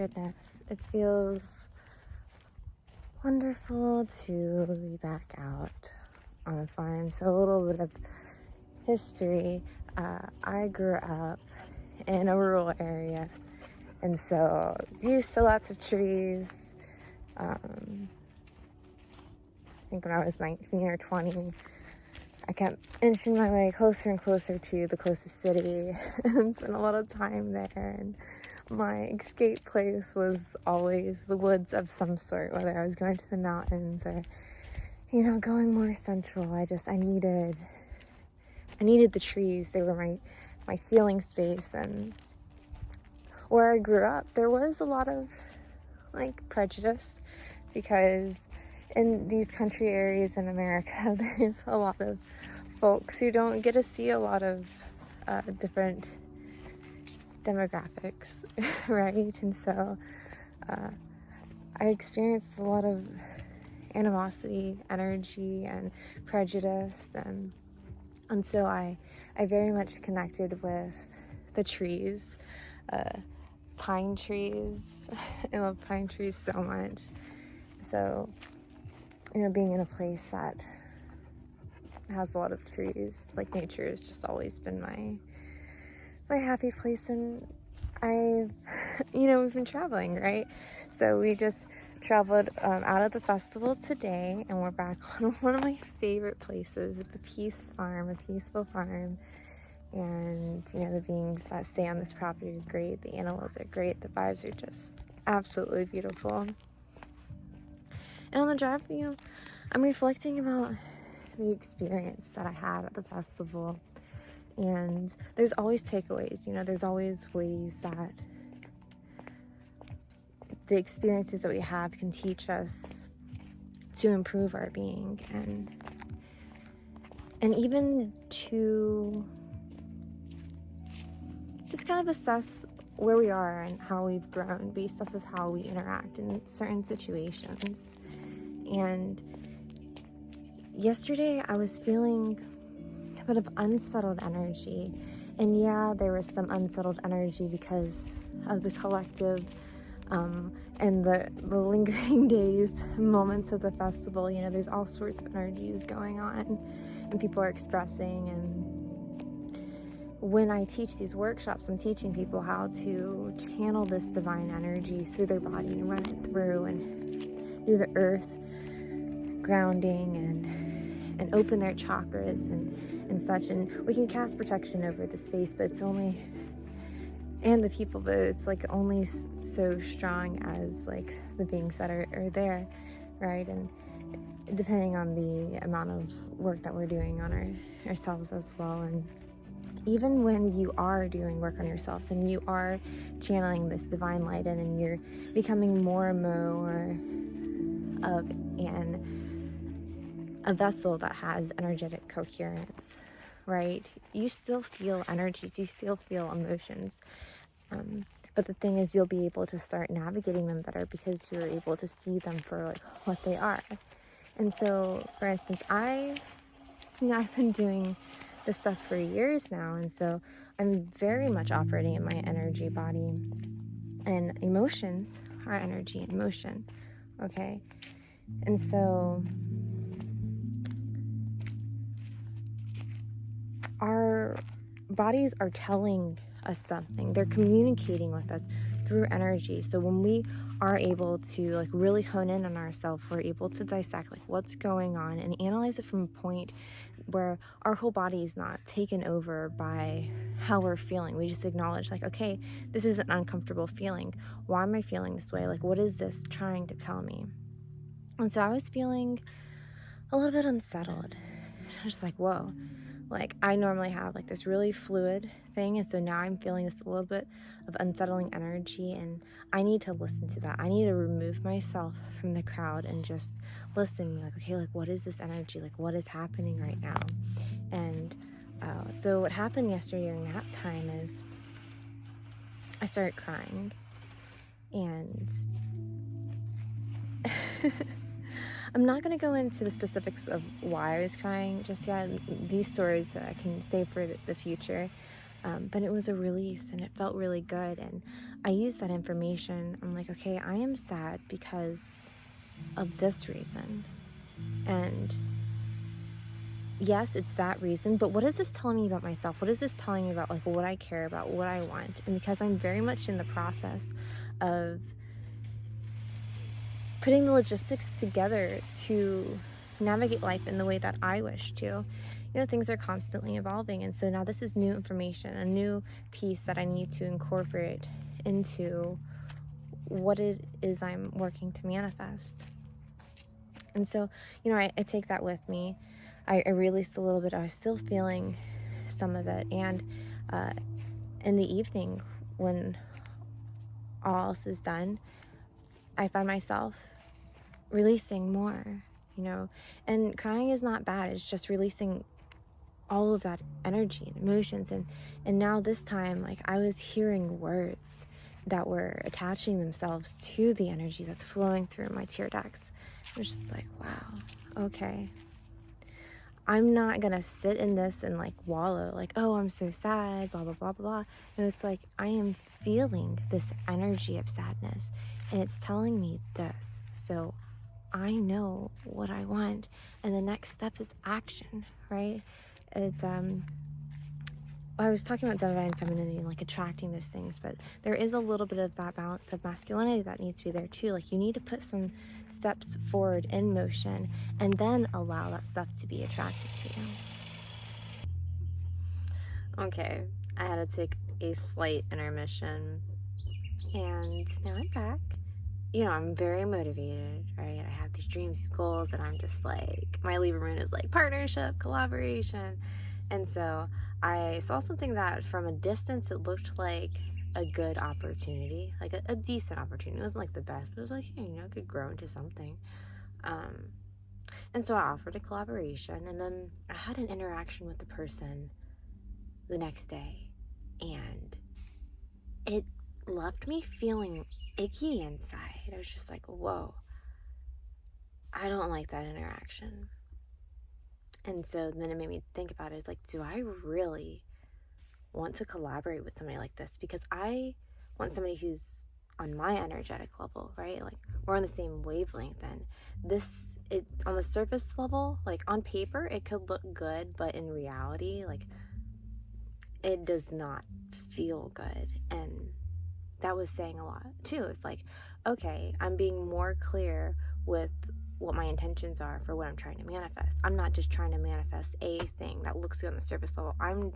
goodness, it feels wonderful to be back out on a farm. So a little bit of history. I grew up in a rural area, and so I was used to lots of trees. I think when I was 19 or 20, I kept inching my way closer and closer to the closest city and spent a lot of time there. And my escape place was always the woods of some sort, whether I was going to the mountains or, going more central. I needed the trees. They were my healing space. And where I grew up, there was a lot of prejudice, because in these country areas in America, there's a lot of folks who don't get to see a lot of different demographics, right? And so I experienced a lot of animosity, energy, and prejudice, and so I very much connected with the trees, pine trees. I love pine trees so much. So, being in a place that has a lot of trees, nature has just always been my happy place. And we've been traveling, right? So we just traveled out of the festival today, and we're back on one of my favorite places. It's a peaceful farm. And, the beings that stay on this property are great. The animals are great. The vibes are just absolutely beautiful. And on the drive, I'm reflecting about the experience that I had at the festival. And there's always takeaways, there's always ways that the experiences that we have can teach us to improve our being, and even to just kind of assess where we are and how we've grown based off of how we interact in certain situations. And yesterday I was feeling a bit of unsettled energy. And yeah, there was some unsettled energy because of the collective and the lingering days, moments of the festival. There's all sorts of energies going on, and people are expressing. And when I teach these workshops, I'm teaching people how to channel this divine energy through their body and run it through and do the earth grounding and open their chakras and such. And we can cast protection over the space, but it's only, and the people, but it's only so strong as the beings that are there, right? And depending on the amount of work that we're doing on ourselves as well. And even when you are doing work on yourselves and you are channeling this divine light in, and you're becoming more and more of a vessel that has energetic coherence, right? You still feel energies, you still feel emotions. But the thing is, you'll be able to start navigating them better because you're able to see them for what they are. And so, for instance, I've been doing this stuff for years now, and so I'm very much operating in my energy body, and emotions are energy and motion, okay? And so our bodies are telling us something. They're communicating with us through energy. So when we are able to really hone in on ourselves, we're able to dissect what's going on and analyze it from a point where our whole body is not taken over by how we're feeling. We just acknowledge okay, this is an uncomfortable feeling. Why am I feeling this way? What is this trying to tell me? And so I was feeling a little bit unsettled. I was just whoa. I normally have this really fluid thing, and so now I'm feeling this a little bit of unsettling energy, and I need to listen to that. I need to remove myself from the crowd and just listen. Okay, what is this energy? What is happening right now? And so what happened yesterday during nap time is I started crying, and I'm not going to go into the specifics of why I was crying just yet. These stories I can save for the future. But it was a release and it felt really good. And I used that information. I'm like, okay, I am sad because of this reason. And yes, it's that reason, but what is this telling me about myself? What is this telling me about like what I care about, what I want? And because I'm very much in the process of putting the logistics together to navigate life in the way that I wish to, things are constantly evolving. And so now this is new information, a new piece that I need to incorporate into what it is I'm working to manifest. And so, I take that with me. I released a little bit. I was still feeling some of it. And in the evening, when all else is done, I find myself releasing more, And crying is not bad. It's just releasing all of that energy and emotions. And now this time, like, I was hearing words that were attaching themselves to the energy that's flowing through my tear ducts. It was just like, wow, okay. I'm not gonna sit in this and like wallow, like, oh, I'm so sad, blah, blah, blah, blah. And it's like, I am feeling this energy of sadness and it's telling me this. So I know what I want. And the next step is action, right? It's, I was talking about divine femininity and like attracting those things, but there is a little bit of that balance of masculinity that needs to be there too. Like you need to put some steps forward in motion and then allow that stuff to be attracted to you. Okay, I had to take a slight intermission and now I'm back. I'm very motivated, right? I have these dreams, these goals, and I'm just like, my Libra moon is like partnership, collaboration. And so I saw something that from a distance, it looked like a good opportunity, like a decent opportunity. It wasn't like the best, but it was like, hey, it could grow into something. And so I offered a collaboration, and then I had an interaction with the person the next day, and it left me feeling icky inside. I was just like, whoa, I don't like that interaction. And so then it made me think about it. It's like, do I really want to collaborate with somebody like this? Because I want somebody who's on my energetic level, right? Like we're on the same wavelength. And it on the surface level, like on paper, it could look good, but in reality, like it does not feel good. And that was saying a lot too. It's like, okay, I'm being more clear with what my intentions are for what I'm trying to manifest. I'm not just trying to manifest a thing that looks good on the surface level. I am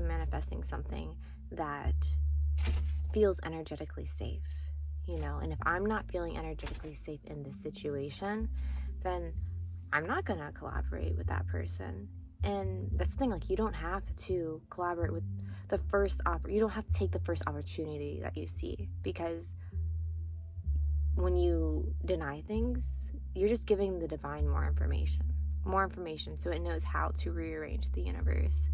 manifesting something that feels energetically safe, and if I'm not feeling energetically safe in this situation, then I'm not gonna collaborate with that person. And that's the thing, like, you don't have to collaborate with you don't have to take the first opportunity that you see, because when you deny things, you're just giving the divine more information so it knows how to rearrange the universe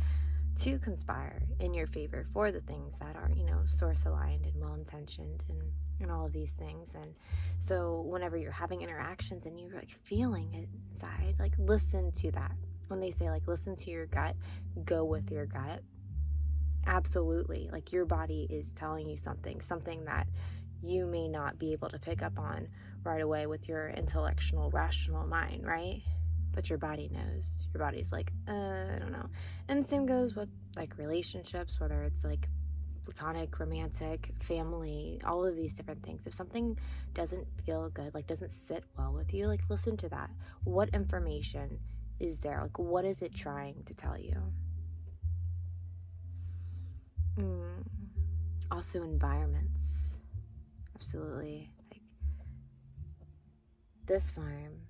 to conspire in your favor for the things that are, source aligned and well-intentioned and all of these things. And so whenever you're having interactions and you're like feeling it inside, like listen to that. When they say like listen to your gut, go with your gut. Absolutely. Like your body is telling you something that you may not be able to pick up on right away with your intellectual, rational mind, right? But your body knows. Your body's like, I don't know. And the same goes with like relationships, whether it's like platonic, romantic, family, all of these different things. If something doesn't feel good, like doesn't sit well with you, like listen to that. What information is there? Like what is it trying to tell you? Also environments. Absolutely. Like this farm,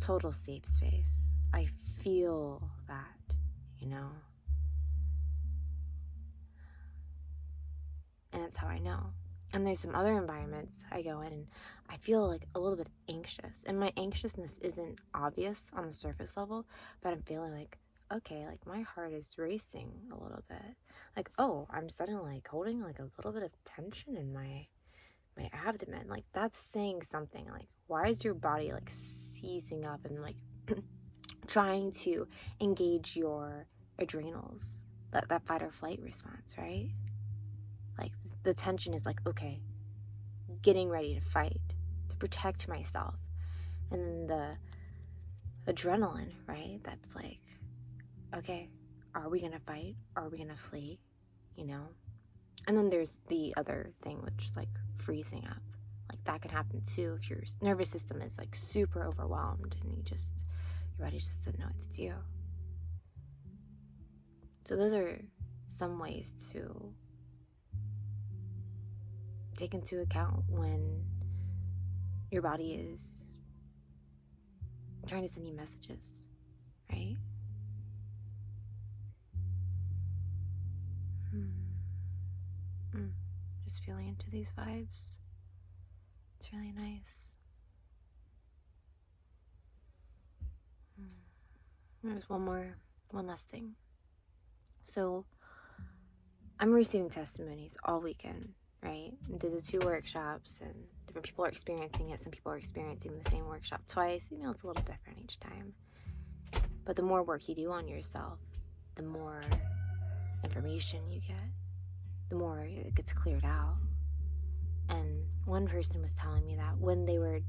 total safe space. I feel that, and that's how I know. And there's some other environments I go in and I feel like a little bit anxious, and my anxiousness isn't obvious on the surface level, but I'm feeling like, okay, like my heart is racing a little bit, like, oh, I'm suddenly like holding like a little bit of tension in my abdomen. Like that's saying something. Like why is your body like seizing up and like trying to engage your adrenals, that fight or flight response, right? Like the tension is like, okay, getting ready to fight, to protect myself. And then the adrenaline, right? That's like, okay, are we gonna fight? Are we gonna flee? You know? And then there's the other thing, which is like freezing up. Like that can happen too if your nervous system is like super overwhelmed and your body just doesn't know what to do. So those are some ways to take into account when your body is trying to send you messages, right? Just feeling into these vibes. It's really nice. There's one last thing. So I'm receiving testimonies all weekend, right? I did the 2 workshops and different people are experiencing it. Some people are experiencing the same workshop twice. You know, it's a little different each time. But the more work you do on yourself, the more information you get, the more it gets cleared out. And one person was telling me that when they were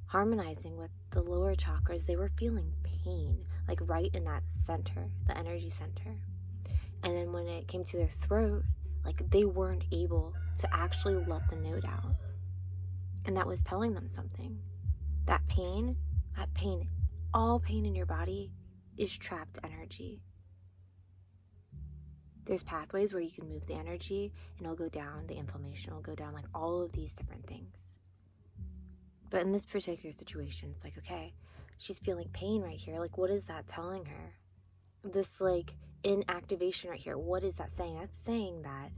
harmonizing with the lower chakras, they were feeling pain, like right in that center, the energy center. And then when it came to their throat, like they weren't able to actually let the note out. And that was telling them something. That pain, all pain in your body is trapped energy. There's pathways where you can move the energy and it'll go down, the inflammation will go down, like all of these different things. But in this particular situation, it's like, okay, she's feeling pain right here. Like, what is that telling her? This like inactivation right here, what is that saying? That's saying that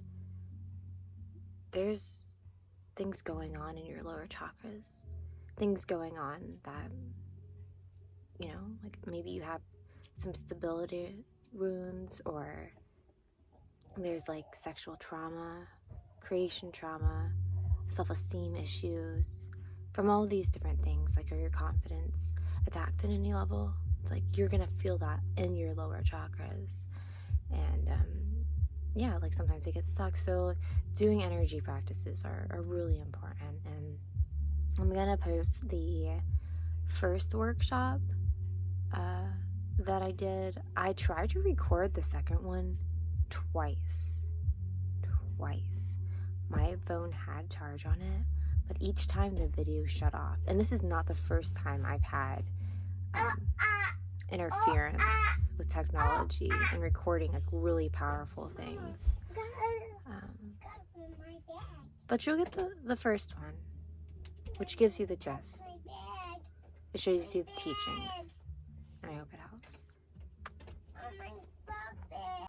there's things going on in your lower chakras, things going on that, you know, like maybe you have some stability wounds, or there's like sexual trauma, creation trauma, self-esteem issues, from all these different things. Like, are your confidence attacked at any level? It's like you're gonna feel that in your lower chakras. And yeah, like sometimes they get stuck. So doing energy practices are really important. And I'm gonna post the first workshop that I did. I tried to record the second one twice. My phone had charge on it, but each time the video shut off. And this is not the first time I've had interference with technology and recording like really powerful things. But you'll get the first one, which gives you the gist. It shows you the teachings.